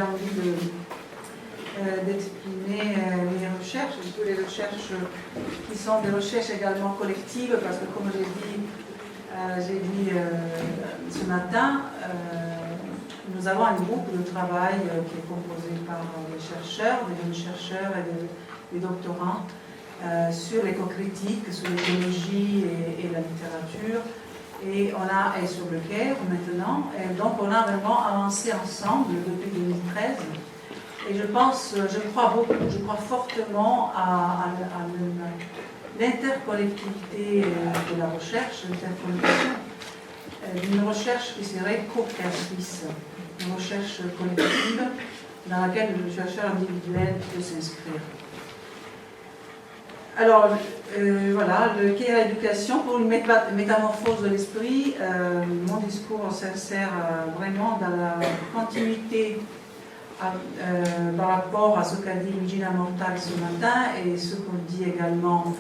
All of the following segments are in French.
j'ai envie d'exprimer mes recherches, surtout les recherches qui sont des recherches également collectives, parce que comme j'ai dit ce matin, nous avons un groupe de travail qui est composé par des chercheurs, des jeunes chercheurs et des doctorants sur l'éco-critique, sur l'écologie et la littérature, et sur le CAIR maintenant. Et donc on a vraiment avancé ensemble depuis 2013. Et je crois fortement à l'intercollectivité de la recherche, l'interconnexion, d'une recherche qui serait co-créatrice, une recherche collective dans laquelle le chercheur individuel peut s'inscrire. Alors, voilà, le CAIR Éducation pour une métamorphose de l'esprit. Mon discours s'insère vraiment dans la continuité par rapport à ce qu'a dit Gina Mortal ce matin et ce qu'ont dit également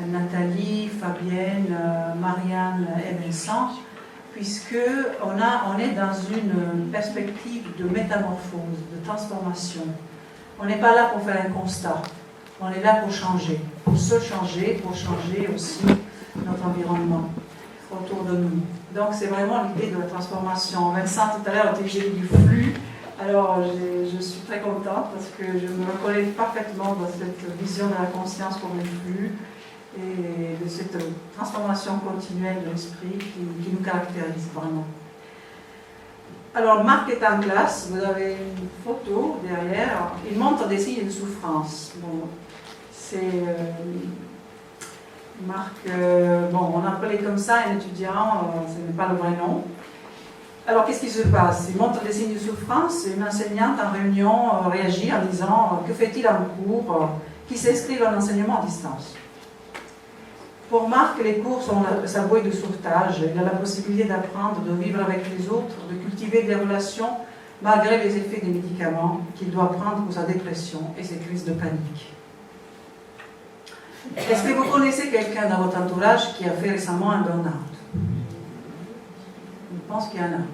Nathalie, Fabienne, Marianne et Vincent, puisqu'on est dans une perspective de métamorphose, de transformation. On n'est pas là pour faire un constat, on est là pour changer, pour se changer, pour changer aussi notre environnement autour de nous. Donc c'est vraiment l'idée de la transformation. Vincent tout à l'heure a été du flux. Alors, je suis très contente parce que je me reconnais parfaitement dans cette vision de la conscience comme un flux et de cette transformation continuelle de l'esprit qui nous caractérise vraiment. Alors, Marc est en classe, vous avez une photo derrière, il montre des signes de souffrance. Bon, c'est Marc, on appelait comme ça un étudiant, ce n'est pas le vrai nom. Alors, qu'est-ce qui se passe? Il montre des signes de souffrance et une enseignante en réunion réagit en disant « Que fait-il en cours ?» qui s'inscrivent en enseignement à distance. Pour Marc, les cours sont sa bouée de sauvetage. Il a la possibilité d'apprendre, de vivre avec les autres, de cultiver des relations malgré les effets des médicaments qu'il doit prendre pour sa dépression et ses crises de panique. Est-ce que vous connaissez quelqu'un dans votre entourage qui a fait récemment un burn-out? Je pense qu'il y en a.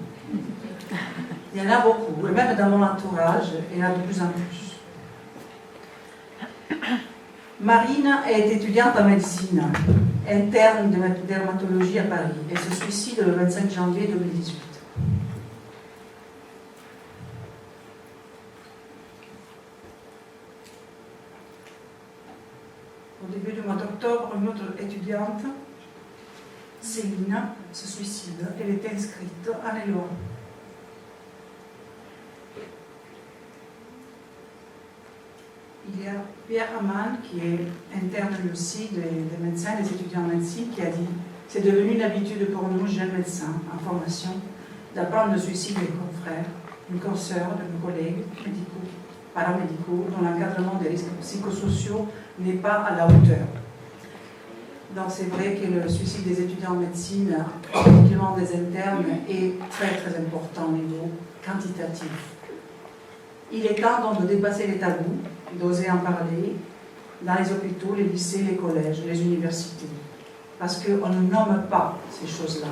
Il y en a beaucoup, et même dans mon entourage, il y en a de plus en plus. Marine est étudiante en médecine, interne de dermatologie à Paris. Elle se suicide le 25 janvier 2018. Au début du mois d'octobre, une autre étudiante, Céline, se suicide. Elle est inscrite en Éloi. Il y a Pierre Aman, qui est interne lui aussi des médecins, des étudiants en médecine, qui a dit « C'est devenu une habitude pour nous, jeunes médecins en formation, d'apprendre le suicide des confrères, d'une consoeur, de nos collègues médicaux, paramédicaux, dont l'encadrement des risques psychosociaux n'est pas à la hauteur. » Donc c'est vrai que le suicide des étudiants en médecine, particulièrement des internes, est très très important au niveau quantitatif. Il est temps donc de dépasser les tabous, d'oser en parler dans les hôpitaux, les lycées, les collèges, les universités. Parce qu'on ne nomme pas ces choses-là.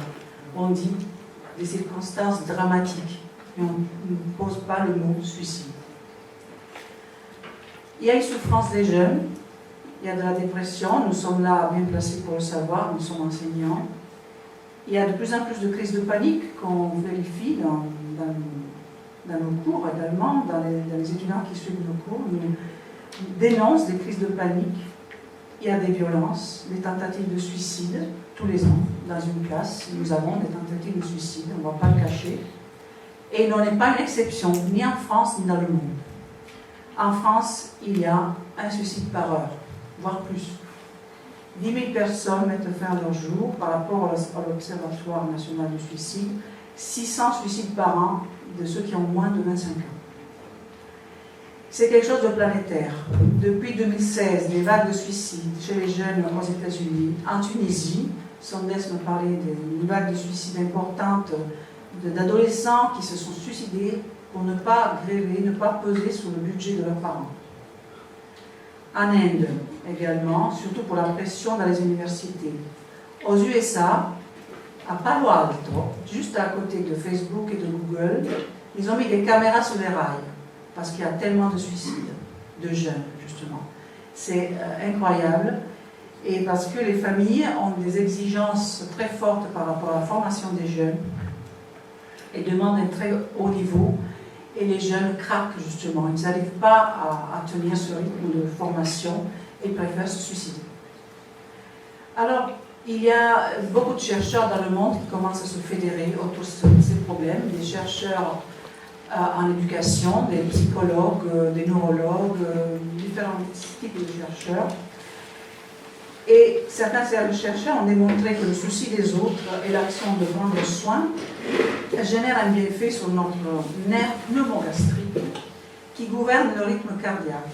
On dit des circonstances dramatiques, mais on ne pose pas le mot suicide. Il y a une souffrance des jeunes, il y a de la dépression, nous sommes là bien placés pour le savoir, nous sommes enseignants. Il y a de plus en plus de crises de panique qu'on vérifie dans nos cours également, dans les étudiants qui suivent nos cours. Nous dénoncent des crises de panique. Il y a des violences, des tentatives de suicide. Tous les ans, dans une classe, nous avons des tentatives de suicide, on ne va pas le cacher. Et on n'est pas une exception, ni en France, ni dans le monde. En France, il y a un suicide par heure, voire plus. 10 000 personnes mettent fin à leur jour par rapport à l'Observatoire national du suicide, 600 suicides par an de ceux qui ont moins de 25 ans. C'est quelque chose de planétaire. Depuis 2016, des vagues de suicides chez les jeunes aux États-Unis, en Tunisie, Sondes me parlait d'une vague de suicides importante d'adolescents qui se sont suicidés pour ne pas gréver, ne pas peser sur le budget de leurs parents. En Inde également, surtout pour la pression dans les universités. Aux USA, à Palo Alto, juste à côté de Facebook et de Google, ils ont mis des caméras sur les rails. parce qu'il y a tellement de suicides de jeunes, justement. C'est incroyable, et parce que les familles ont des exigences très fortes par rapport à la formation des jeunes, et demandent un très haut niveau, et les jeunes craquent, justement. Ils n'arrivent pas à tenir ce rythme de formation, et préfèrent se suicider. Alors, il y a beaucoup de chercheurs dans le monde qui commencent à se fédérer autour de ces problèmes, des chercheurs en éducation, des psychologues, des neurologues, différents types de chercheurs. Et certains chercheurs ont démontré que le souci des autres et l'action de prendre soin génèrent un bienfait sur notre nerf pneumogastrique qui gouverne le rythme cardiaque.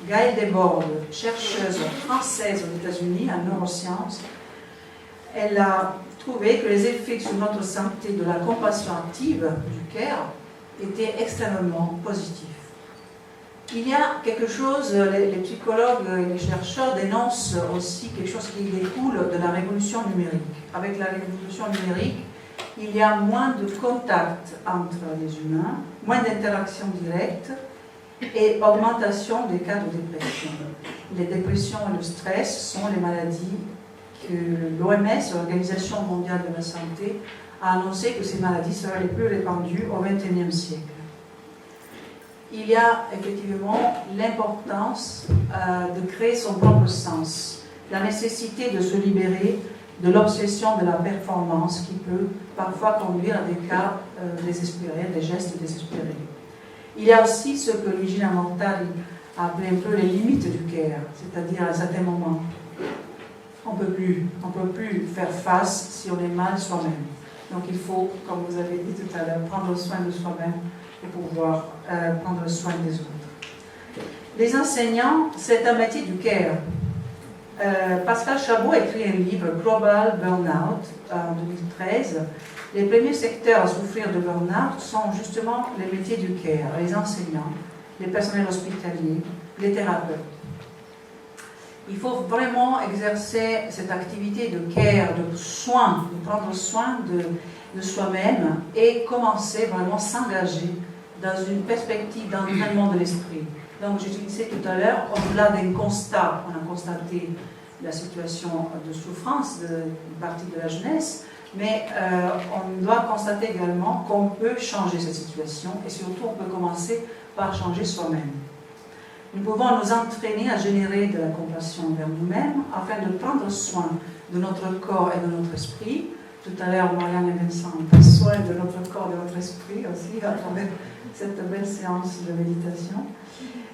Gaëlle Desbordes, chercheuse française aux États-Unis en neurosciences, elle a trouvé que les effets sur notre santé de la compassion active, du care, étaient extrêmement positifs. Il y a quelque chose, les psychologues et les chercheurs dénoncent aussi quelque chose qui découle de la révolution numérique. Avec la révolution numérique, il y a moins de contact entre les humains, moins d'interactions directes et augmentation des cas de dépression. Les dépressions et le stress sont les maladies que l'OMS, l'Organisation mondiale de la santé, a annoncé que ces maladies seraient les plus répandues au XXIe siècle. Il y a effectivement l'importance de créer son propre sens, la nécessité de se libérer de l'obsession de la performance qui peut parfois conduire à des cas désespérés, des gestes désespérés. Il y a aussi ce que Luigi Montali a appelé un peu les limites du care, c'est-à-dire à certains moments, on ne peut plus faire face si on est mal soi-même. Donc il faut, comme vous avez dit tout à l'heure, prendre soin de soi-même pour pouvoir prendre soin des autres. Les enseignants, c'est un métier du care. Pascal Chabot a écrit un livre, Global Burnout, en 2013. Les premiers secteurs à souffrir de burn-out sont justement les métiers du care, les enseignants, les personnels hospitaliers, les thérapeutes. Il faut vraiment exercer cette activité de care, de soin, de prendre soin de soi-même et commencer vraiment à s'engager dans une perspective d'entraînement de l'esprit. Donc, je disais tout à l'heure, au-delà d'un constat, on a constaté la situation de souffrance d'une partie de la jeunesse, mais on doit constater également qu'on peut changer cette situation et surtout on peut commencer par changer soi-même. Nous pouvons nous entraîner à générer de la compassion envers nous-mêmes afin de prendre soin de notre corps et de notre esprit. Tout à l'heure, Marianne et Vincent ont pris soin de notre corps et de notre esprit aussi à travers cette belle séance de méditation.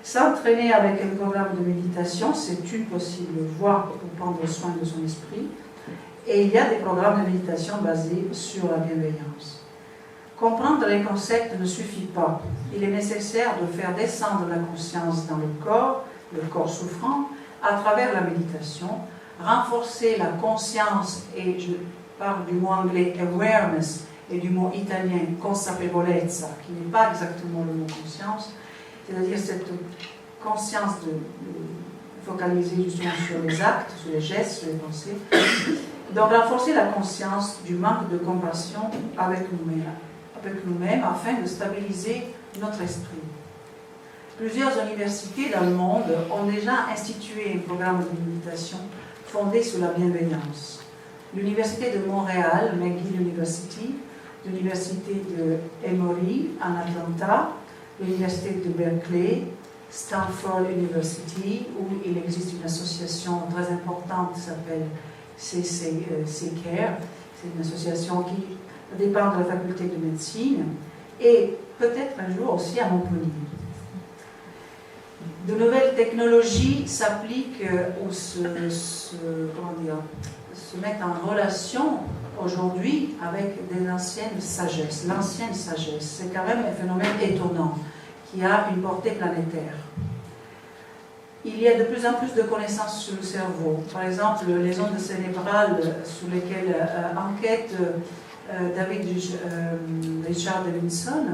S'entraîner avec un programme de méditation, c'est une possible voie pour prendre soin de son esprit. Et il y a des programmes de méditation basés sur la bienveillance. Comprendre les concepts ne suffit pas. Il est nécessaire de faire descendre la conscience dans le corps souffrant, à travers la méditation, renforcer la conscience, et je parle du mot anglais awareness et du mot italien consapevolezza, qui n'est pas exactement le mot conscience, c'est-à-dire cette conscience de focaliser justement sur les actes, sur les gestes, sur les pensées. Donc renforcer la conscience du manque de compassion avec nous-mêmes afin de stabiliser notre esprit. Plusieurs universités dans le monde ont déjà institué un programme de méditation fondé sur la bienveillance. L'université de Montréal, McGill University, l'université de Emory en Atlanta, l'université de Berkeley, Stanford University, où il existe une association très importante qui s'appelle CCARE. C'est une association qui dépend de la faculté de médecine et peut-être un jour aussi à Montpellier. De nouvelles technologies s'appliquent ou se mettent en relation aujourd'hui avec des anciennes sagesses. L'ancienne sagesse, c'est quand même un phénomène étonnant qui a une portée planétaire. Il y a de plus en plus de connaissances sur le cerveau. Par exemple, les ondes cérébrales sur lesquelles enquête David Richard Davidson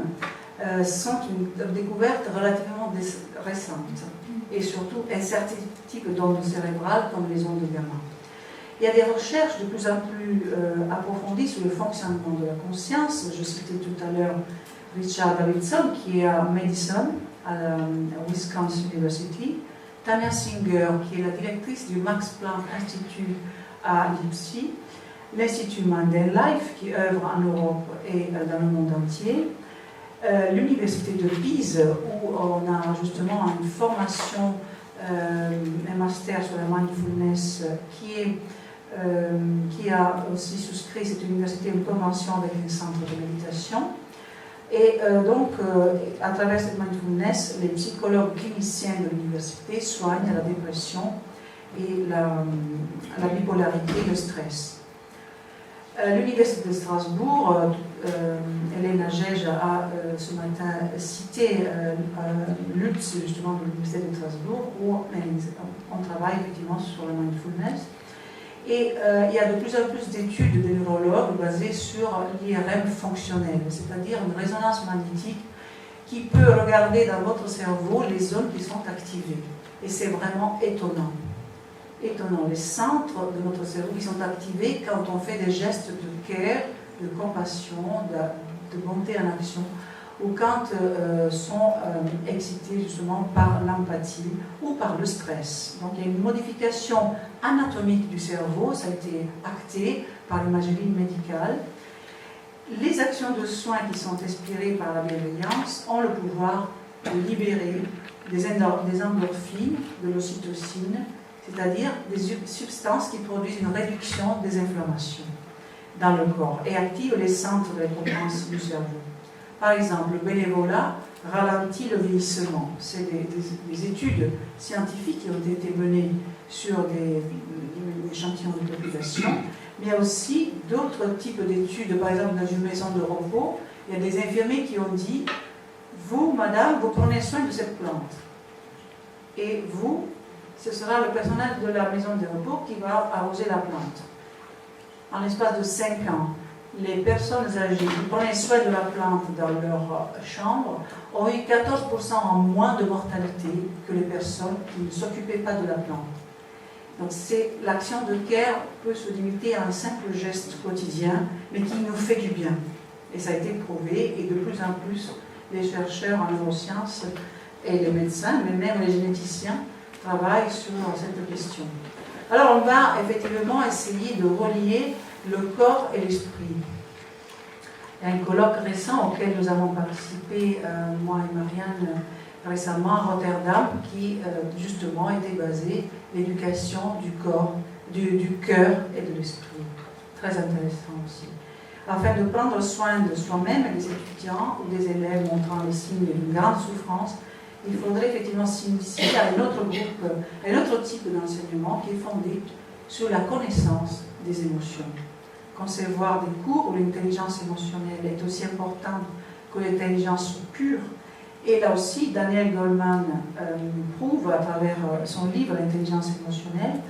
sont une découverte relativement récente et surtout incertitude d'ondes cérébrales comme les ondes gamma. Il y a des recherches de plus en plus approfondies sur le fonctionnement de la conscience. Je citais tout à l'heure Richard Davidson, qui est à Madison, à la Wisconsin University. Tania Singer, qui est la directrice du Max Planck Institute à Leipzig. L'Institut Mandela Life, qui œuvre en Europe et dans le monde entier. L'Université de Pise, où on a justement une formation, un master sur la mindfulness, qui a aussi souscrit, cette université, une convention avec un centre de méditation. Et donc, à travers cette mindfulness, les psychologues cliniciens de l'université soignent la dépression et la bipolarité et le stress. L'Université de Strasbourg, Elena Gege a ce matin cité Lutz, justement, de l'Université de Strasbourg, où on travaille effectivement sur le mindfulness. Et il y a de plus en plus d'études de neurologues basées sur l'IRM fonctionnel, c'est-à-dire une résonance magnétique qui peut regarder dans votre cerveau les zones qui sont activées. Et c'est vraiment étonnant. Étonnant, les centres de notre cerveau qui sont activés quand on fait des gestes de care, de compassion, de bonté en action, ou quand sont excités justement par l'empathie ou par le stress. Donc il y a une modification anatomique du cerveau, ça a été acté par l'imagerie médicale. Les actions de soins qui sont inspirées par la bienveillance ont le pouvoir de libérer des endorphines, de l'ocytocine, c'est-à-dire des substances qui produisent une réduction des inflammations dans le corps et activent les centres de récompense du cerveau. Par exemple, le bénévolat ralentit le vieillissement. C'est des études scientifiques qui ont été menées sur des échantillons de population, mais il y a aussi d'autres types d'études. Par exemple, dans une maison de repos, il y a des infirmiers qui ont dit « Vous, madame, vous prenez soin de cette plante. Et vous, ce sera le personnel de la maison de repos qui va arroser la plante. » En l'espace de 5 ans, les personnes âgées qui prenaient soin de la plante dans leur chambre ont eu 14% en moins de mortalité que les personnes qui ne s'occupaient pas de la plante. Donc l'action de care peut se limiter à un simple geste quotidien, mais qui nous fait du bien. Et ça a été prouvé, et de plus en plus, les chercheurs en neurosciences et les médecins, mais même les généticiens, travaillent sur cette question. Alors on va effectivement essayer de relier le corps et l'esprit. Il y a un colloque récent auquel nous avons participé, moi et Marianne, récemment à Rotterdam, qui justement était basé l'éducation du corps, du cœur et de l'esprit. Très intéressant aussi. Afin de prendre soin de soi-même et des étudiants ou des élèves montrant les signes d'une grande souffrance, il faudrait effectivement s'initier à un autre groupe, un autre type d'enseignement qui est fondé sur la connaissance des émotions. Concevoir des cours où l'intelligence émotionnelle est aussi importante que l'intelligence pure. Et là aussi, Daniel Goleman prouve à travers son livre L'intelligence émotionnelle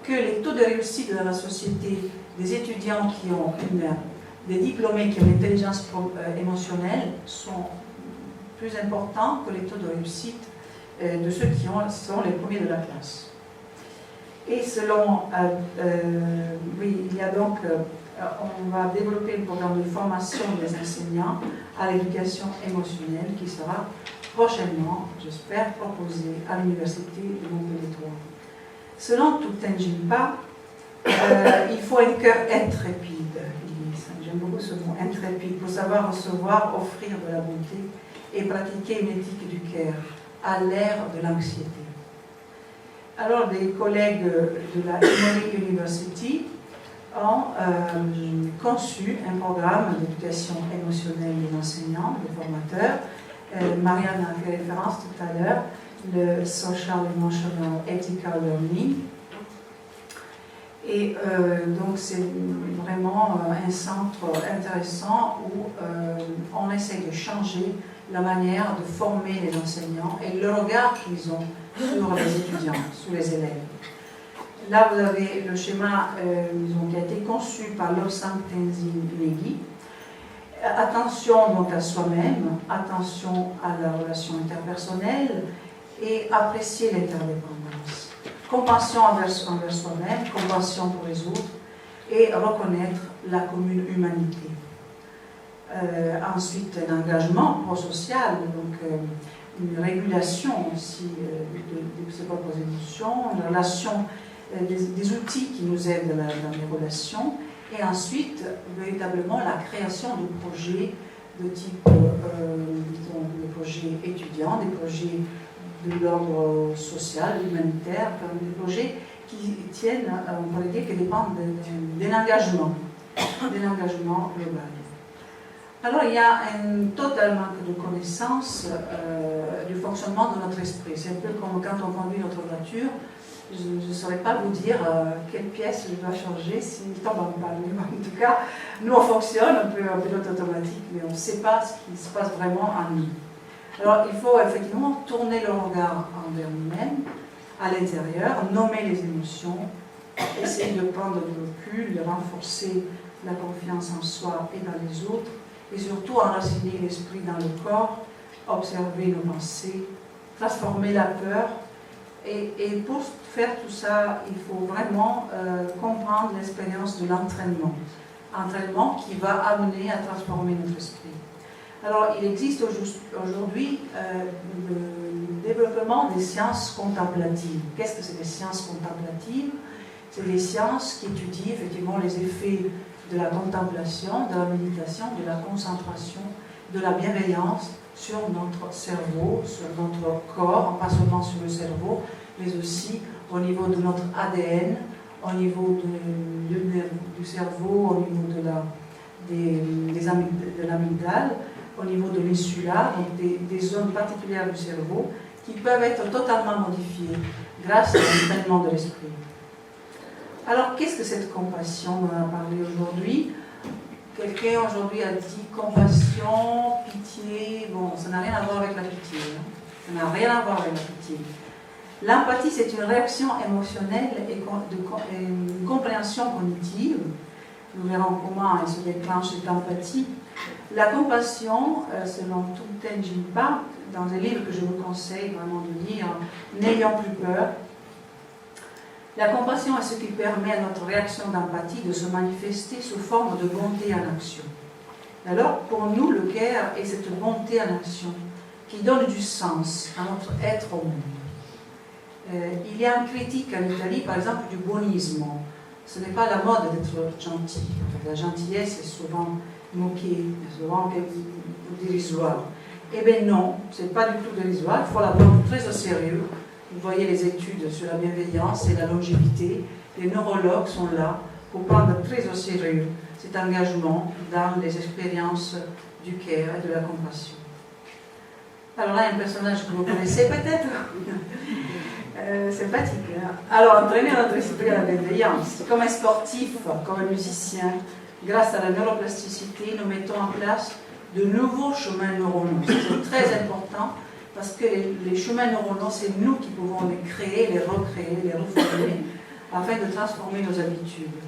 que les taux de réussite dans la société des étudiants qui ont des diplômés qui ont l'intelligence émotionnelle sont plus importants que les taux de réussite de ceux qui sont les premiers de la classe. Et selon, il y a donc, on va développer un programme de formation des enseignants à l'éducation émotionnelle qui sera prochainement, j'espère, proposé à l'Université de Montpellier 3. Selon Thupten Jinpa, il faut un cœur intrépide, j'aime beaucoup ce mot, intrépide, pour savoir recevoir, offrir de la bonté et pratiquer une éthique du cœur à l'ère de l'anxiété. Alors, des collègues de la Emory University ont conçu un programme d'éducation émotionnelle des enseignants, des formateurs. Marianne a fait référence tout à l'heure, le Social Emotional Ethical Learning. Et donc c'est vraiment un centre intéressant où on essaie de changer la manière de former les enseignants et le regard qu'ils ont sur les étudiants, sur les élèves. Là, vous avez le schéma qui a été conçu par Lobsang Tenzin Negri. Attention donc à soi-même, attention à la relation interpersonnelle et apprécier l'interdépendance. compassion envers soi-même, compassion pour les autres, et reconnaître la commune humanité. Ensuite, un engagement pro-social, donc une régulation aussi de ses propres émotions, une relation, des outils qui nous aident dans les relations, et ensuite, véritablement, la création de projets de type, disons, des projets étudiants, des projets de l'ordre social, humanitaire, des projets qui tiennent, on pourrait dire, qui dépendent d'un engagement global. Alors, il y a un total manque de connaissance du fonctionnement de notre esprit. C'est un peu comme quand on conduit notre voiture. Je ne saurais pas vous dire quelle pièce je dois changer s'il tombe en panne. En tout cas, nous, on fonctionne un peu en pilote automatique, mais on ne sait pas ce qui se passe vraiment en nous. Alors, il faut effectivement tourner le regard envers nous-mêmes, à l'intérieur, nommer les émotions, essayer de prendre du recul, de renforcer la confiance en soi et dans les autres, et surtout enraciner l'esprit dans le corps, observer nos pensées, transformer la peur. Et pour faire tout ça, il faut vraiment comprendre l'expérience de l'entraînement. Entraînement qui va amener à transformer notre esprit. Alors, il existe aujourd'hui le développement des sciences contemplatives. Qu'est-ce que c'est les sciences contemplatives? C'est des sciences qui étudient effectivement les effets de la contemplation, de la méditation, de la concentration, de la bienveillance sur notre cerveau, sur notre corps, pas seulement sur le cerveau, mais aussi au niveau de notre ADN, au niveau du cerveau, au niveau de l'amygdale, au niveau de l'insula, donc des zones particulières du cerveau qui peuvent être totalement modifiées grâce à l'entraînement de l'esprit. Alors, qu'est-ce que cette compassion dont on a parlé aujourd'hui? Quelqu'un aujourd'hui a dit compassion, pitié. Bon, ça n'a rien à voir avec la pitié. Hein. Ça n'a rien à voir avec la pitié. L'empathie, c'est une réaction émotionnelle et une compréhension cognitive. Nous verrons comment elle se déclenche cette empathie. La compassion, selon Thubten Jinpa, dans un livre que je vous conseille vraiment de lire, N'ayons plus peur. La compassion est ce qui permet à notre réaction d'empathie de se manifester sous forme de bonté en action. Alors, pour nous, le care est cette bonté en action qui donne du sens à notre être au monde. Il y a une critique en Italie, par exemple, du buonisme. Ce n'est pas la mode d'être gentil. La gentillesse est souvent moquée, souvent dérisoire. Eh bien non, ce n'est pas du tout dérisoire, il faut la prendre très au sérieux. Vous voyez les études sur la bienveillance et la longévité. Les neurologues sont là pour prendre très au sérieux cet engagement dans les expériences du care et de la compassion. Alors là, un personnage que vous connaissez peut-être. Sympathique. Hein? Alors, entraîner notre esprit à la bienveillance. Comme un sportif, comme un musicien, grâce à la neuroplasticité, nous mettons en place de nouveaux chemins neuronaux. C'est très important. Parce que les chemins neuronaux, c'est nous qui pouvons les créer, les recréer, les reformer, afin de transformer nos habitudes.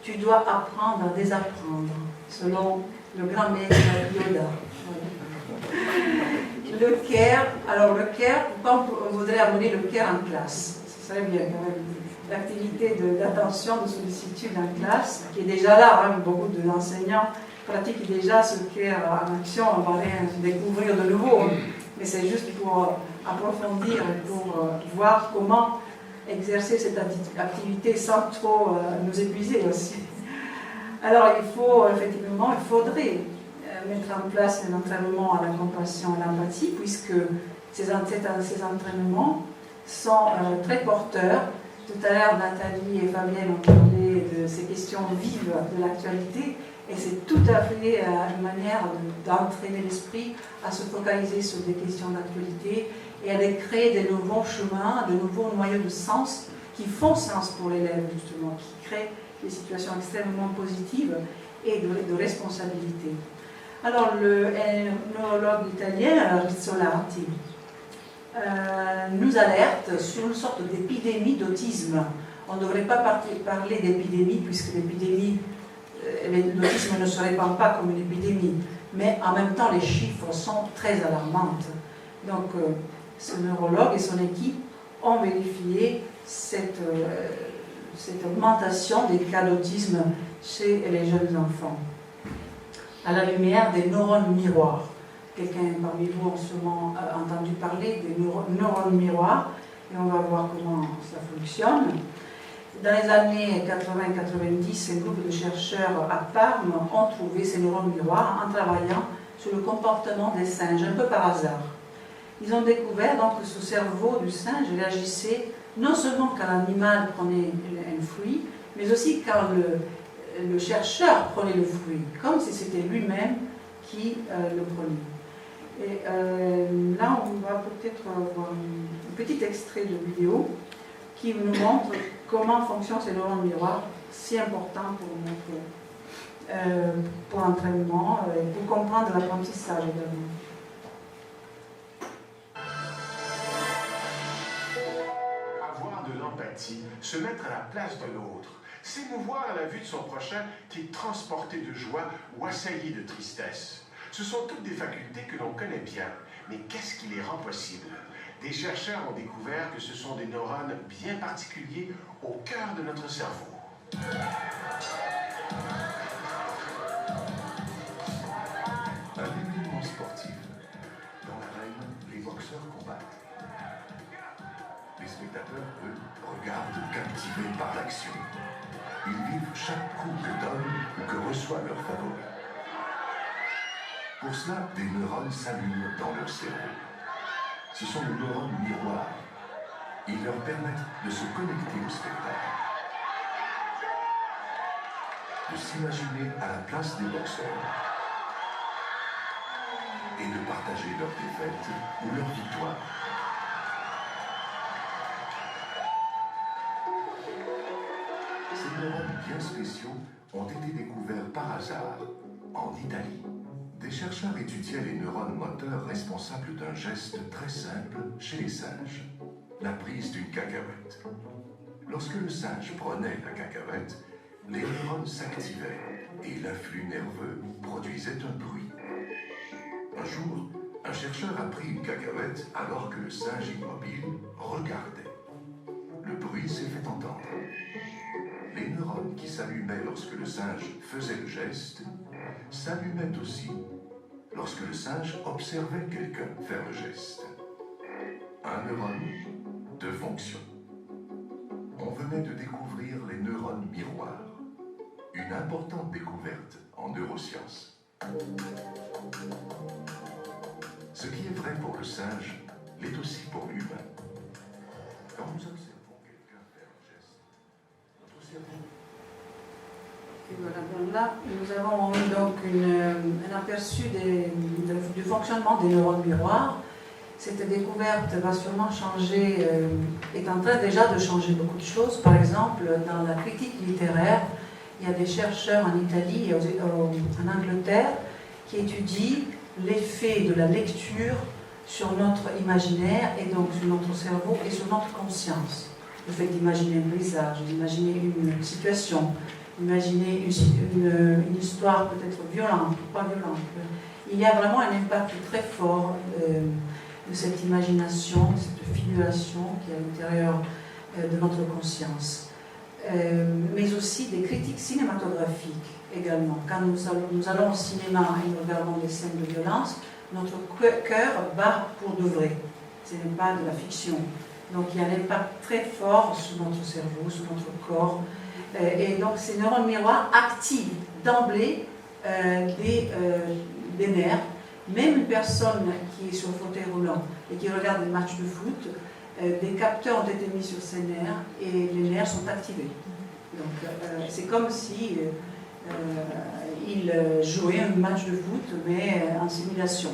Tu dois apprendre à désapprendre, selon le grand maître Yoda. Le care, alors le care, pourquoi on voudrait amener le care en classe? Ce serait bien quand même. L'activité d'attention, de sollicitude en classe, qui est déjà là, hein, beaucoup d'enseignants pratiquent déjà ce care en action, on va rien découvrir de nouveau. Mais c'est juste pour approfondir, pour voir comment exercer cette activité sans trop nous épuiser aussi. Alors il faudrait mettre en place un entraînement à la compassion et à l'empathie, puisque ces entraînements sont très porteurs. Tout à l'heure, Nathalie et Fabienne ont parlé de ces questions vives de l'actualité. Et c'est tout à fait une manière d'entraîner l'esprit à se focaliser sur des questions d'actualité et à créer des nouveaux chemins, de nouveaux noyaux de sens qui font sens pour l'élève, justement, qui créent des situations extrêmement positives et de responsabilité. Alors, le neurologue italien, Rizzolatti, nous alerte sur une sorte d'épidémie d'autisme. On ne devrait pas parler d'épidémie, puisque l'épidémie, l'autisme ne se répand pas comme une épidémie, mais en même temps les chiffres sont très alarmantes. Donc ce neurologue et son équipe ont vérifié cette augmentation des cas d'autisme chez les jeunes enfants, à la lumière des neurones miroirs. Quelqu'un parmi vous en ce moment a entendu parler des neurones miroirs, et on va voir comment ça fonctionne. Dans les années 80-90, un groupe de chercheurs à Parme ont trouvé ces neurones miroirs en travaillant sur le comportement des singes, un peu par hasard. Ils ont découvert donc que ce cerveau du singe réagissait non seulement quand l'animal prenait un fruit, mais aussi quand le chercheur prenait le fruit, comme si c'était lui-même qui le prenait. Et là, on va peut-être voir un petit extrait de vidéo qui nous montre comment fonctionnent ces neurones miroirs, si importants pour l'entraînement et pour comprendre l'apprentissage également. Avoir de l'empathie, se mettre à la place de l'autre, s'émouvoir à la vue de son prochain qui est transporté de joie ou assailli de tristesse. Ce sont toutes des facultés que l'on connaît bien, mais qu'est-ce qui les rend possibles? Des chercheurs ont découvert que ce sont des neurones bien particuliers au cœur de notre cerveau. Un événement sportif. Dans l'arène, les boxeurs combattent. Les spectateurs, eux, regardent captivés par l'action. Ils vivent chaque coup que donne ou que reçoit leur favori. Pour cela, des neurones s'allument dans leur cerveau. Ce sont les neurones miroirs. Ils leur permettent de se connecter au spectacle, de s'imaginer à la place des boxeurs et de partager leurs défaites ou leurs victoires. Ces neurones bien spéciaux ont été découverts par hasard en Italie. Des chercheurs étudiaient les neurones moteurs responsables d'un geste très simple chez les singes, la prise d'une cacahuète. Lorsque le singe prenait la cacahuète, les neurones s'activaient et l'afflux nerveux produisait un bruit. Un jour, un chercheur a pris une cacahuète alors que le singe immobile regardait. Le bruit s'est fait entendre. Les neurones qui s'allumaient lorsque le singe faisait le geste s'allumaient aussi lorsque le singe observait quelqu'un faire le geste. Un neurone, deux fonctions. On venait de découvrir les neurones miroirs, une importante découverte en neurosciences. Ce qui est vrai pour le singe l'est aussi pour l'humain. Quand nous observons quelqu'un faire un geste, notre cerveau... Et voilà, donc là, nous avons eu donc un aperçu du fonctionnement des neurones miroirs. Cette découverte va sûrement changer, est en train déjà de changer beaucoup de choses. Par exemple, dans la critique littéraire, il y a des chercheurs en Italie et en Angleterre qui étudient l'effet de la lecture sur notre imaginaire et donc sur notre cerveau et sur notre conscience. Le fait d'imaginer un paysage, d'imaginer une situation, imaginer une histoire peut-être violente ou pas violente. Il y a vraiment un impact très fort de cette imagination, de cette figuration qui est à l'intérieur de notre conscience. Mais aussi des critiques cinématographiques également. Quand nous allons au cinéma et nous regardons des scènes de violence, notre cœur bat pour de vrai. Ce n'est pas de la fiction. Donc il y a un impact très fort sur notre cerveau, sur notre corps. Et donc ces neurones miroirs activent d'emblée des nerfs. Même une personne qui est sur le fauteuil roulant et qui regarde des matchs de foot, des capteurs ont été mis sur ces nerfs et les nerfs sont activés. Donc c'est comme si il jouait un match de foot mais en simulation.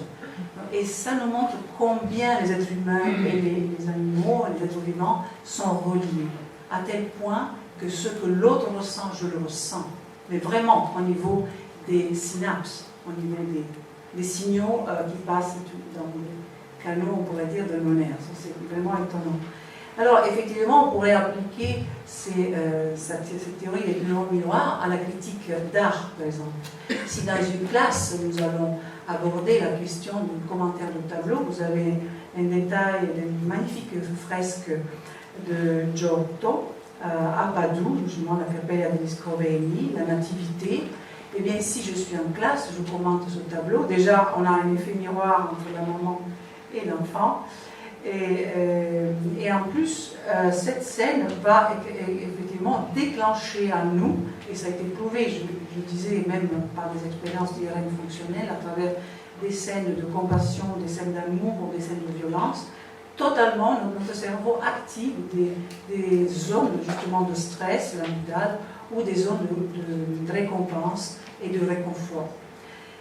Et ça nous montre combien les êtres humains et les animaux, les êtres vivants sont reliés, à tel point que ce que l'autre ressent, je le ressens. Mais vraiment, au niveau des synapses, au niveau des signaux qui passent dans le canot, on pourrait dire, de nos nerfs. C'est vraiment étonnant. Alors, effectivement, on pourrait appliquer cette théorie des neurones miroirs à la critique d'art, par exemple. Si dans une classe, nous allons aborder la question du commentaire de tableau, vous avez un détail, une magnifique fresque de Giotto à Padoue, justement la Cappella degli Scrovegni, la Nativité. Et bien ici, je suis en classe, je commente ce tableau. Déjà, on a un effet miroir entre la maman et l'enfant. Et en plus, cette scène va effectivement déclencher en nous, et ça a été prouvé, je disais même par des expériences d'IRM fonctionnelles, à travers des scènes de compassion, des scènes d'amour ou des scènes de violence, totalement, notre cerveau active des zones justement de stress, l'amygdale, ou des zones de récompense et de réconfort.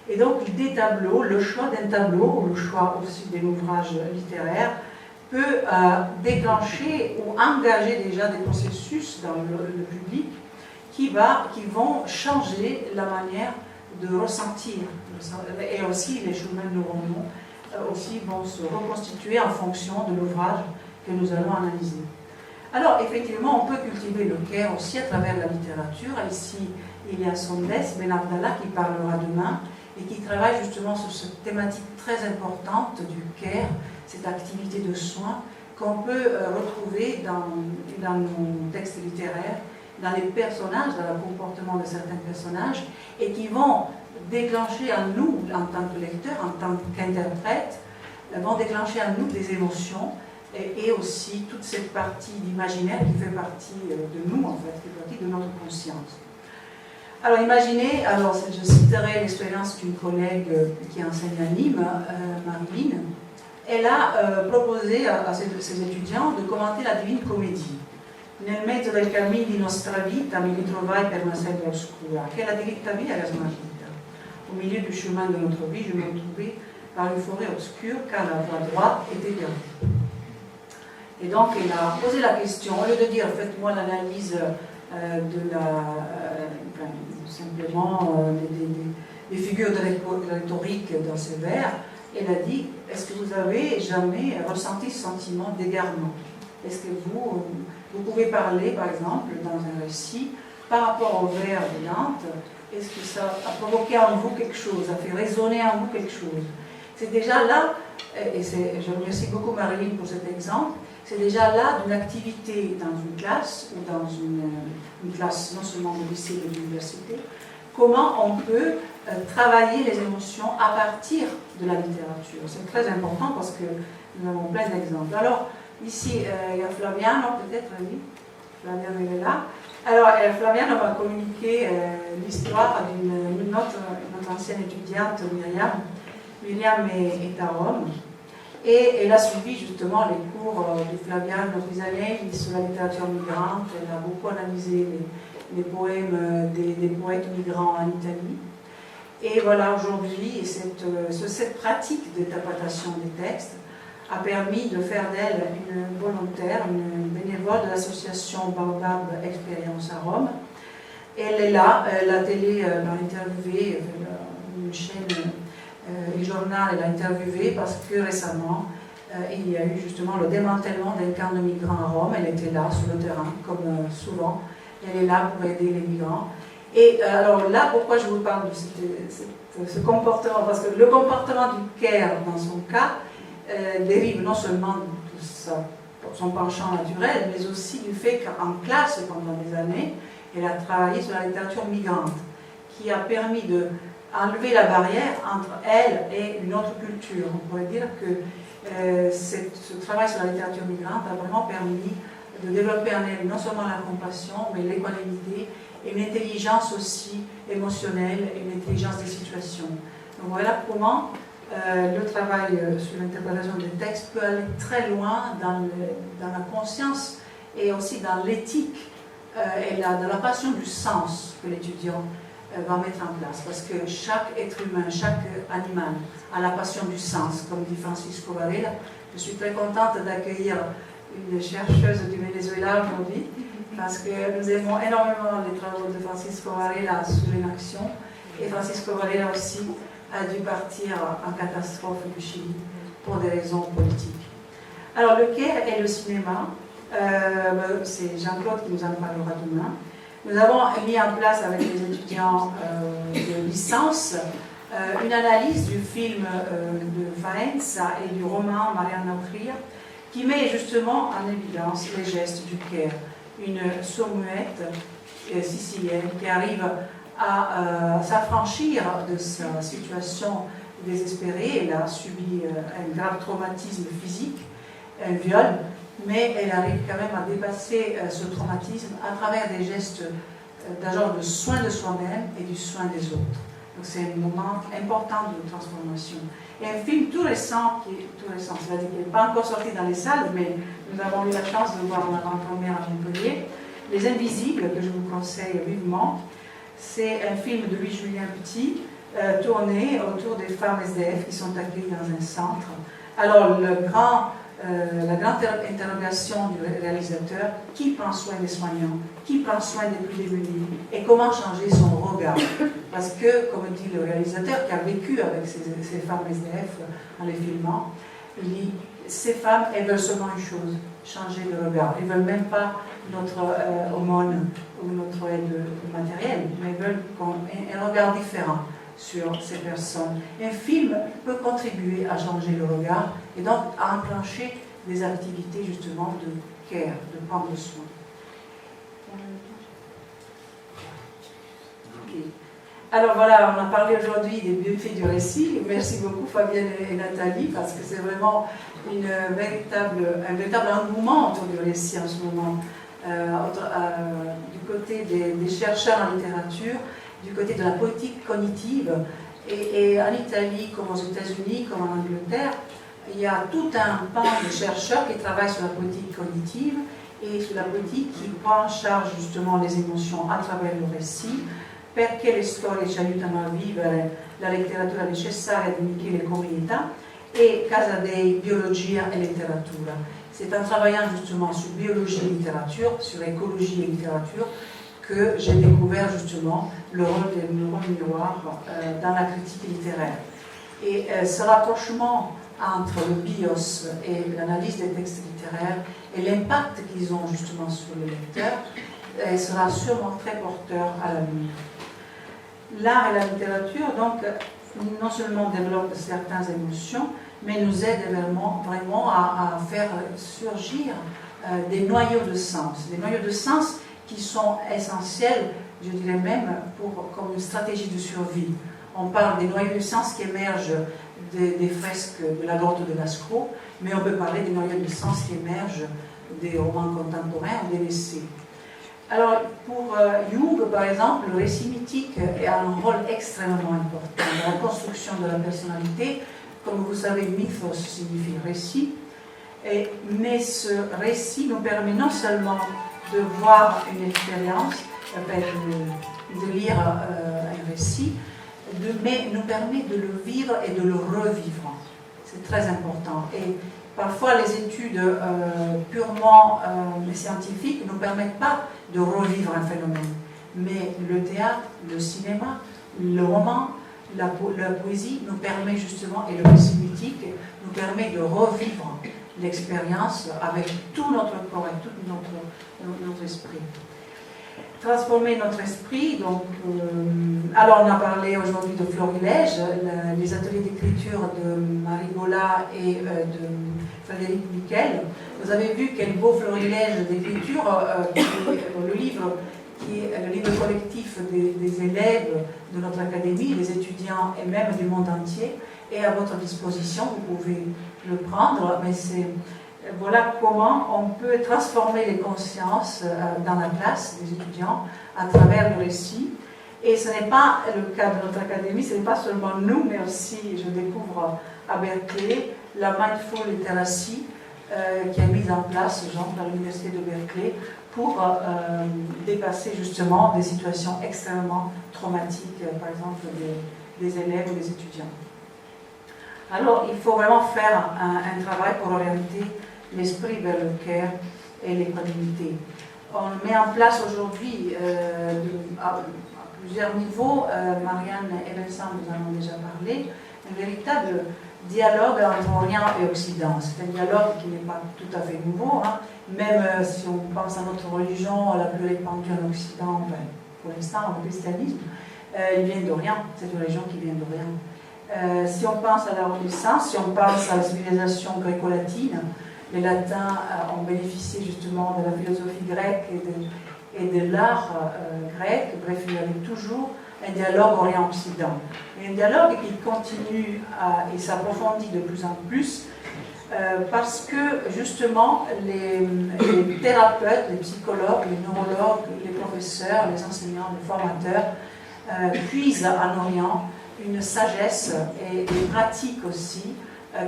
Et donc des tableaux, le choix d'un tableau, ou le choix aussi d'un ouvrage littéraire, peut déclencher ou engager déjà des processus dans le public qui vont changer la manière de ressentir. Et aussi les chemins neuronaux aussi vont se reconstituer en fonction de l'ouvrage que nous allons analyser. Alors effectivement, on peut cultiver le care aussi à travers la littérature. Ici, il y a Sondes Ben Abdallah qui parlera demain et qui travaille justement sur cette thématique très importante du care, cette activité de soin qu'on peut retrouver dans nos textes littéraires, dans les personnages, dans le comportement de certains personnages, et qui vont déclencher en nous, en tant que lecteurs, en tant qu'interprètes, vont déclencher en nous des émotions, et aussi toute cette partie d'imaginaire qui fait partie de nous, en fait, qui fait partie de notre conscience. Alors imaginez, je citerai l'expérience d'une collègue qui enseigne à Nîmes, Marilyn. Elle a proposé à ses étudiants de commenter la Divine Comédie. Nel mezzo del cammino di nostra vita mi ritrovai per una sedia oscura, che la diritta via era smarrita. Au milieu du chemin de notre vie, je me retrouvai par une forêt obscure, car la voie droite était perdue. Et donc, elle a posé la question, au lieu de dire, faites-moi l'analyse simplement des figures de rhétorique dans ces vers, elle a dit, est-ce que vous avez jamais ressenti ce sentiment d'égarement? Est-ce que vous pouvez parler, par exemple, dans un récit, par rapport au vers de Dante, est-ce que ça a provoqué en vous quelque chose, a fait résonner en vous quelque chose? C'est déjà là, et je remercie beaucoup Marilyn pour cet exemple, c'est déjà là d'une activité dans une classe, ou dans une classe non seulement de lycée mais d'université, comment on peut travailler les émotions à partir de la littérature. C'est très important parce que nous avons plein d'exemples. Alors, ici, il y a Flaviano, peut-être, oui. Flaviano est là. Alors, Flaviano va communiquer l'histoire d'une notre ancienne étudiante, Myriam. Myriam est à Rome. Et elle a suivi justement les cours de Flaviano Pisanelli sur la littérature migrante. Elle a beaucoup analysé les poèmes des poètes migrants en Italie. Et voilà, aujourd'hui, cette pratique d'interprétation des textes a permis de faire d'elle une volontaire, une bénévole de l'association Baobab Expérience à Rome. Elle est là, la télé l'a interviewée, une chaîne, le journal l'a interviewée parce que récemment, il y a eu justement le démantèlement d'un camp de migrants à Rome. Elle était là, sur le terrain, comme souvent. Elle est là pour aider les migrants. Et alors là, pourquoi je vous parle de ce comportement? Parce que le comportement du care, dans son cas, dérive non seulement de son penchant naturel, mais aussi du fait qu'en classe, pendant des années, elle a travaillé sur la littérature migrante, qui a permis d'enlever la barrière entre elle et une autre culture. On pourrait dire que ce travail sur la littérature migrante a vraiment permis de développer en elle non seulement la compassion, mais l'équanimité et une intelligence aussi émotionnelle et une intelligence des situations. Donc voilà comment le travail sur l'interprétation des textes peut aller très loin dans la conscience et aussi dans l'éthique et dans la passion du sens que l'étudiant va mettre en place. Parce que chaque être humain, chaque animal a la passion du sens, comme dit Francisco Varela. Je suis très contente d'accueillir une chercheuse du Venezuela aujourd'hui, parce que nous aimons énormément les travaux de Francisco Varela sur l'inaction, et Francisco Varela aussi a dû partir en catastrophe du Chili pour des raisons politiques. Alors le care et le cinéma, c'est Jean-Claude qui nous en parlera demain. Nous avons mis en place avec les étudiants de licence une analyse du film de Faenza et du roman Mariana Ocria, qui met justement en évidence les gestes du Caire. Une sourd-muette sicilienne qui arrive à s'affranchir de sa situation désespérée. Elle a subi un grave traumatisme physique, un viol, mais elle arrive quand même à dépasser ce traumatisme à travers des gestes d'un genre de soin de soi-même et du soin des autres. Donc c'est un moment important de transformation. Et un film tout récent, c'est-à-dire qu'il n'est pas encore sorti dans les salles, mais nous avons eu la chance de voir en avant-première à Montpellier, Les Invisibles, que je vous conseille vivement. C'est un film de Louis-Julien Petit, tourné autour des femmes SDF qui sont accueillies dans un centre. Alors la grande interrogation du réalisateur, qui prend soin des soignants, qui prend soin des plus démunis, et comment changer son regard. Parce que, comme dit le réalisateur qui a vécu avec ces femmes SDF en les filmant, il dit, ces femmes, elles veulent seulement une chose, changer de regard. Elles ne veulent même pas notre aumône ou notre aide matérielle, mais elles veulent un regard différent sur ces personnes. Un film peut contribuer à changer le regard et donc à enclencher des activités justement de care, de prendre soin. Okay. Alors voilà, on a parlé aujourd'hui des bienfaits du récit. Merci beaucoup Fabienne et Nathalie, parce que c'est vraiment un véritable engouement autour du récit en ce moment. Du côté des chercheurs en littérature, du côté de la politique cognitive, et en Italie, comme aux États-Unis, comme en Angleterre, il y a tout un pan de chercheurs qui travaillent sur la politique cognitive et sur la politique qui prend en charge justement les émotions a travers le récit, perché le storie ci aiutano a vivere, la letteratura necessaria di Michele Comita, et Casa dei Biologia e Letteratura. C'est en travaillant justement sur biologie et littérature, sur écologie et littérature, que j'ai découvert justement le rôle des neurones miroirs dans la critique littéraire. Et ce rapprochement entre le BIOS et l'analyse des textes littéraires et l'impact qu'ils ont justement sur le lecteur sera sûrement très porteur à l'avenir. L'art et la littérature, donc, non seulement développent certaines émotions, mais nous aident vraiment à faire surgir des noyaux de sens. Des noyaux de sens qui sont essentiels, je dirais même, comme une stratégie de survie. On parle des noyaux de sens qui émergent des fresques de la grotte de Lascaux, mais on peut parler des noyaux de sens qui émergent des romans contemporains ou des essais. Alors, pour Jung, par exemple, le récit mythique a un rôle extrêmement important dans la construction de la personnalité. Comme vous savez, mythos signifie récit, mais ce récit nous permet non seulement de voir une expérience, de lire un récit, mais nous permet de le vivre et de le revivre. C'est très important. Et parfois, les études purement scientifiques ne nous permettent pas de revivre un phénomène. Mais le théâtre, le cinéma, le roman, la poésie nous permet justement, et le récit mythique nous permet de revivre l'expérience avec tout notre corps et tout notre esprit. Transformer notre esprit, donc, alors on a parlé aujourd'hui de Florilège, les ateliers d'écriture de Marie Bola et de Frédéric Miquel. Vous avez vu quel beau florilège d'écriture, le livre qui est le livre collectif des élèves de notre académie, des étudiants et même du monde entier, est à votre disposition, vous pouvez le prendre, mais voilà comment on peut transformer les consciences dans la classe des étudiants à travers le récit. Et ce n'est pas le cas de notre académie, ce n'est pas seulement nous, mais aussi, je découvre à Berkeley, la Mindful Literacy qui a mis en place dans l'université de Berkeley pour dépasser justement des situations extrêmement traumatiques, par exemple des élèves ou des étudiants. Alors, il faut vraiment faire un travail pour orienter l'esprit vers le cœur et l'équanimité. On met en place aujourd'hui, à plusieurs niveaux, Marianne et Vincent nous en ont déjà parlé, un véritable dialogue entre Orient et Occident. C'est un dialogue qui n'est pas tout à fait nouveau, hein. Même si on pense à notre religion la plus répandue en Occident, pour l'instant, le christianisme, il vient d'Orient, c'est une religion qui vient d'Orient. Si on pense à la Renaissance, si on pense à la civilisation gréco-latine, les latins ont bénéficié justement de la philosophie grecque et de l'art grec. Bref, il y avait toujours un dialogue Orient-Occident. Et un dialogue qui continue et s'approfondit de plus en plus parce que justement les thérapeutes, les psychologues, les neurologues, les professeurs, les enseignants, les formateurs puisent en Orient une sagesse et des pratiques aussi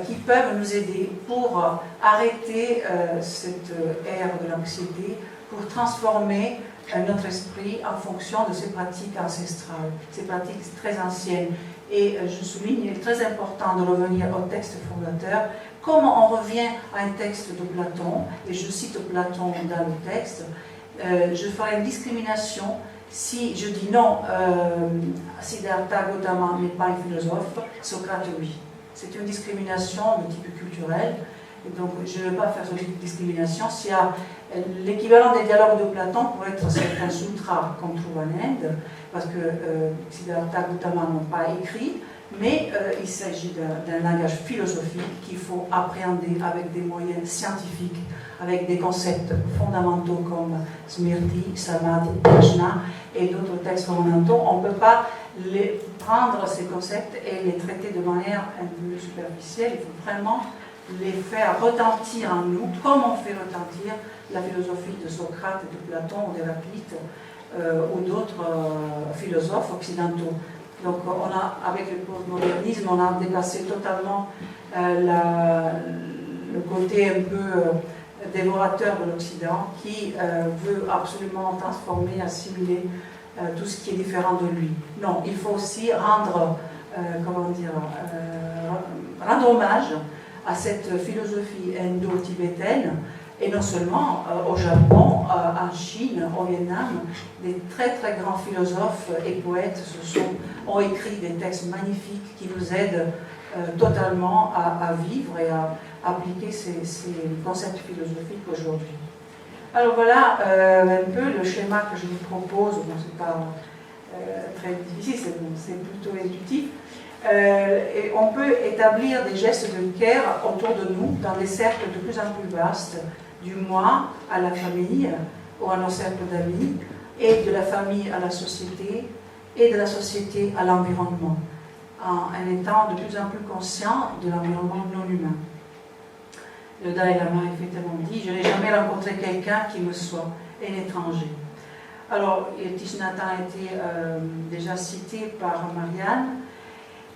qui peuvent nous aider pour arrêter cette ère de l'anxiété, pour transformer notre esprit en fonction de ces pratiques ancestrales, ces pratiques très anciennes. Et je souligne, il est très important de revenir au texte fondateur. Comme on revient à un texte de Platon, et je cite Platon dans le texte, je ferai une discrimination si je dis non, Siddhartha Gautama n'est pas un philosophe, Socrate oui. C'est une discrimination de type culturel. Et donc, je ne vais pas faire cette discrimination. S'il y a l'équivalent des dialogues de Platon pourrait être certains sutras qu'on trouve en Inde, parce que Siddhartha Gautama n'ont pas écrit, mais il s'agit d'un langage philosophique qu'il faut appréhender avec des moyens scientifiques, avec des concepts fondamentaux comme Smriti, Samadhi, Prajna et d'autres textes fondamentaux. On ne peut pas prendre ces concepts et les traiter de manière un peu superficielle. Il faut vraiment les faire retentir en nous, comme on fait retentir la philosophie de Socrate, de Platon ou d'Héraclite ou d'autres philosophes occidentaux. Donc avec le postmodernisme, on a dépassé totalement le côté un peu dévorateur de l'Occident qui veut absolument transformer, assimiler tout ce qui est différent de lui. Non, il faut aussi rendre hommage à cette philosophie indo-tibétaine, et non seulement au Japon, en Chine, au Vietnam, des très très grands philosophes et poètes ont écrit des textes magnifiques qui nous aident totalement à vivre et à appliquer ces concepts philosophiques aujourd'hui. Alors voilà un peu le schéma que je vous propose. Bon, c'est pas très difficile, c'est plutôt intuitif. Et on peut établir des gestes de care autour de nous dans des cercles de plus en plus vastes, du moi à la famille ou à nos cercles d'amis, et de la famille à la société, et de la société à l'environnement, en étant de plus en plus conscient de l'environnement non humain. Le Dalai Lama a effectivement dit « Je n'ai jamais rencontré quelqu'un qui me soit un étranger ». Alors, Thich Nhat Hanh a été déjà cité par Marianne,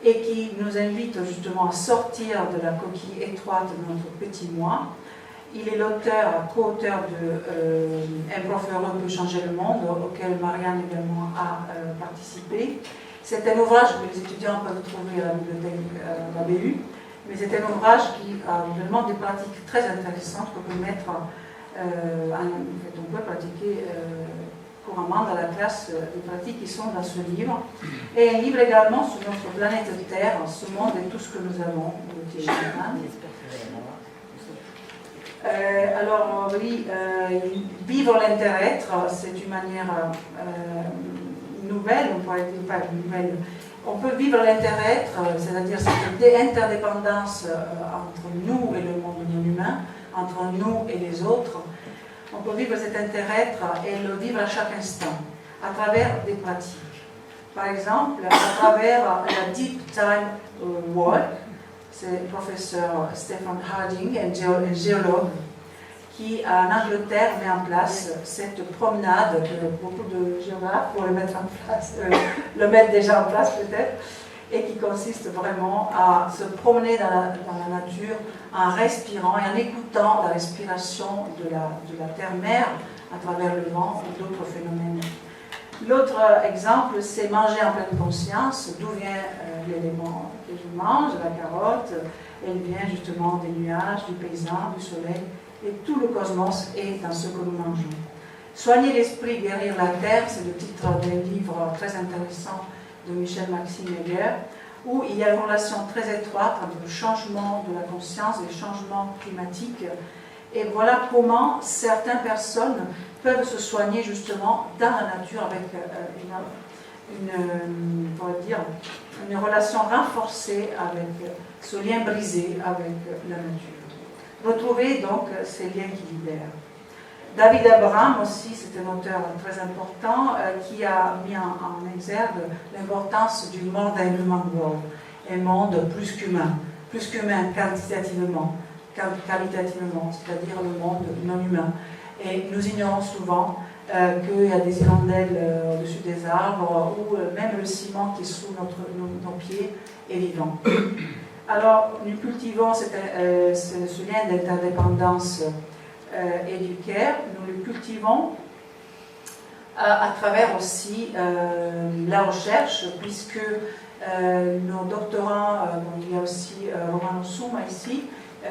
et qui nous invite justement à sortir de la coquille étroite de notre petit moi. Il est l'auteur, co-auteur de Un prof heureux peut changer le monde, auquel Marianne également a participé. C'est un ouvrage que les étudiants peuvent trouver à la bibliothèque de la BU, mais c'est un ouvrage qui demande des pratiques très intéressantes qu'on peut mettre, on peut pratiquer couramment dans la classe des pratiques qui sont dans ce livre. Et un livre également sur notre planète Terre, ce monde et tout ce que nous avons. Alors oui, vivre l'inter-être, c'est une manière nouvelle, on pourrait dire pas nouvelle. On peut vivre l'inter-être, c'est-à-dire cette interdépendance entre nous et le monde non humain, entre nous et les autres. On peut vivre cet inter-être et le vivre à chaque instant, à travers des pratiques. Par exemple, à travers la Deep Time Walk, c'est le professeur Stephen Harding, un géologue, qui en Angleterre met en place cette promenade que beaucoup de géographes pourraient mettre en place, le mettent déjà en place peut-être, et qui consiste vraiment à se promener dans la nature en respirant et en écoutant la respiration de la terre-mère à travers le vent ou d'autres phénomènes. L'autre exemple, c'est manger en pleine conscience. D'où vient l'élément que je mange, la carotte? Elle vient justement des nuages, du paysan, du soleil, et tout le cosmos est dans ce que nous mangeons. Soigner l'esprit, guérir la terre, c'est le titre d'un livre très intéressant de Michel-Maxime Heger, où il y a une relation très étroite entre le changement de la conscience et le changement climatique. Et voilà comment certaines personnes peuvent se soigner justement dans la nature avec une relation renforcée avec ce lien brisé avec la nature. retrouver donc ces liens qui libèrent. David Abraham aussi, c'est un auteur très important qui a mis en exergue l'importance du monde and human world, un monde plus qu'humain quantitativement, qualitativement, c'est-à-dire le monde non humain. Et nous ignorons souvent qu'il y a des hirondelles au-dessus des arbres, ou même le ciment qui est sous nos pieds est vivant. Alors, nous cultivons ce lien d'interdépendance et du care, nous le cultivons à travers aussi la recherche, puisque nos doctorants, il y a aussi Romano Souma ici,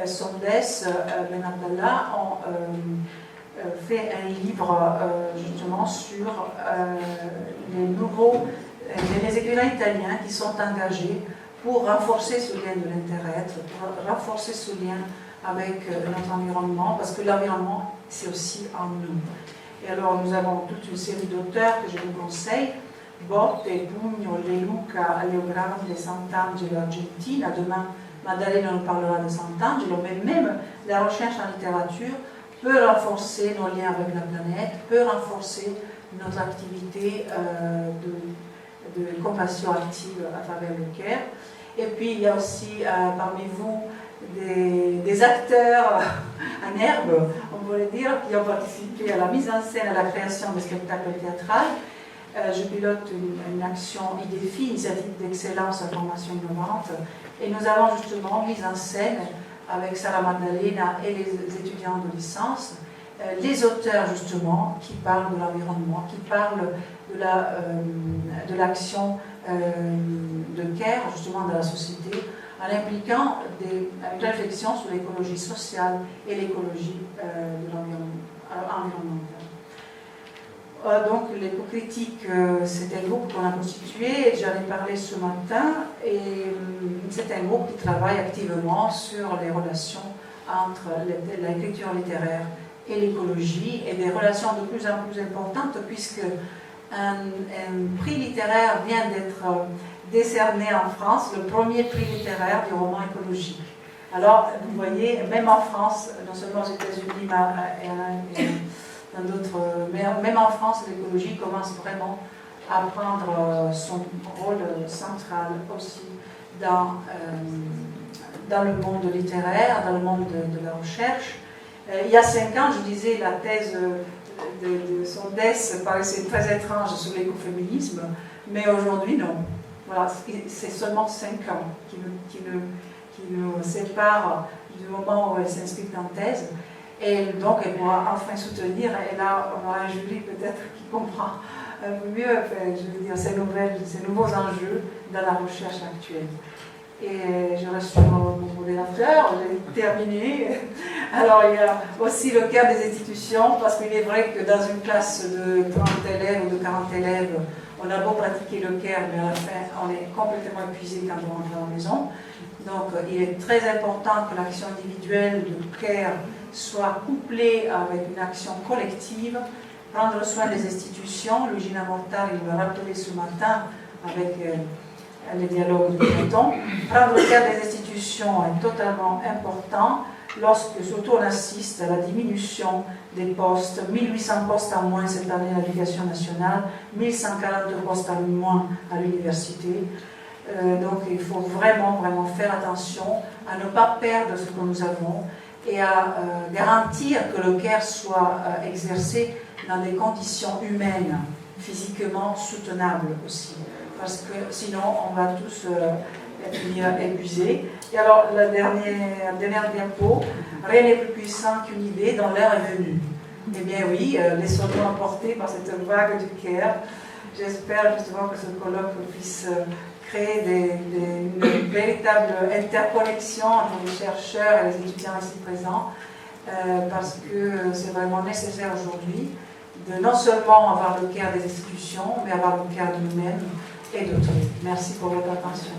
Sondes, Ben Abdallah, ont fait un livre justement sur les écrivains italiens qui sont engagés pour renforcer ce lien de l'intérêt, pour renforcer ce lien avec notre environnement, parce que l'environnement, c'est aussi en nous. Et alors, nous avons toute une série d'auteurs que je vous conseille, Botte, Pugno, De Luca, Leo Grande, Sant'Angelo, Argentina. Demain, Maddalena nous parlera de Sant'Angelo, mais même la recherche en littérature peut renforcer nos liens avec la planète, peut renforcer notre activité de compassion active à travers le care. Et puis, il y a aussi parmi vous des acteurs en herbe, on pourrait dire, qui ont participé à la mise en scène, à la création de spectacles théâtrales. Je pilote une action IDEFI, Initiative d'Excellence à Formation Innovante, et nous avons justement mis en scène, avec Sarah Maddalena et les étudiants de licence, les auteurs justement qui parlent de l'environnement, qui parlent de l'action de care justement dans la société, en impliquant une réflexion sur l'écologie sociale et l'écologie environnementale. Donc l'éco-critique, c'est un groupe qu'on a constitué, j'en ai parlé ce matin, et c'est un groupe qui travaille activement sur les relations entre l'écriture littéraire et l'écologie, et des relations de plus en plus importantes, puisque un prix littéraire vient d'être décerné en France, le premier prix littéraire du roman écologique. Alors, vous voyez, même en France, non seulement aux États-Unis, mais dans d'autres, mais même en France, l'écologie commence vraiment à prendre son rôle central aussi dans le monde littéraire, dans le monde de la recherche. Il y a 5 ans, je disais, la thèse de Sondes paraissait très étrange sur l'écoféminisme, mais aujourd'hui, non. Voilà, c'est seulement 5 ans qui nous séparent du moment où elle s'inscrit en thèse. Et donc, elle pourra enfin soutenir, et là, on aura un jury peut-être qui comprend un peu mieux, je veux dire, ces nouveaux enjeux dans la recherche actuelle. Et je reste sur mon modérateur, j'ai terminé. Alors, il y a aussi le care des institutions, parce qu'il est vrai que dans une classe de 30 élèves ou de 40 élèves, on a beau pratiquer le care, mais à la fin, on est complètement épuisé quand on rentre à la maison. Donc, il est très important que l'action individuelle de care soit couplée avec une action collective, prendre soin des institutions. Luigina Mortari l'a rappelé ce matin avec les dialogues de Breton. Prendre care des institutions est totalement important lorsque, surtout, on assiste à la diminution des postes, 1800 postes en moins cette année à l'éducation nationale, 1142 postes en moins à l'université. Donc il faut vraiment faire attention à ne pas perdre ce que nous avons et à garantir que le care soit exercé dans des conditions humaines, physiquement soutenables aussi. Parce que sinon on va tous être épuisés. Et alors la dernière diapo, rien n'est plus puissant qu'une idée dont l'heure est venue. Eh bien oui, laissons-nous emporter par cette vague du care. J'espère justement que ce colloque puisse créer une véritable interconnexion entre les chercheurs et les étudiants ici présents, parce que c'est vraiment nécessaire aujourd'hui de non seulement avoir le care des institutions, mais avoir le care de nous-mêmes et d'autrui. Merci pour votre attention.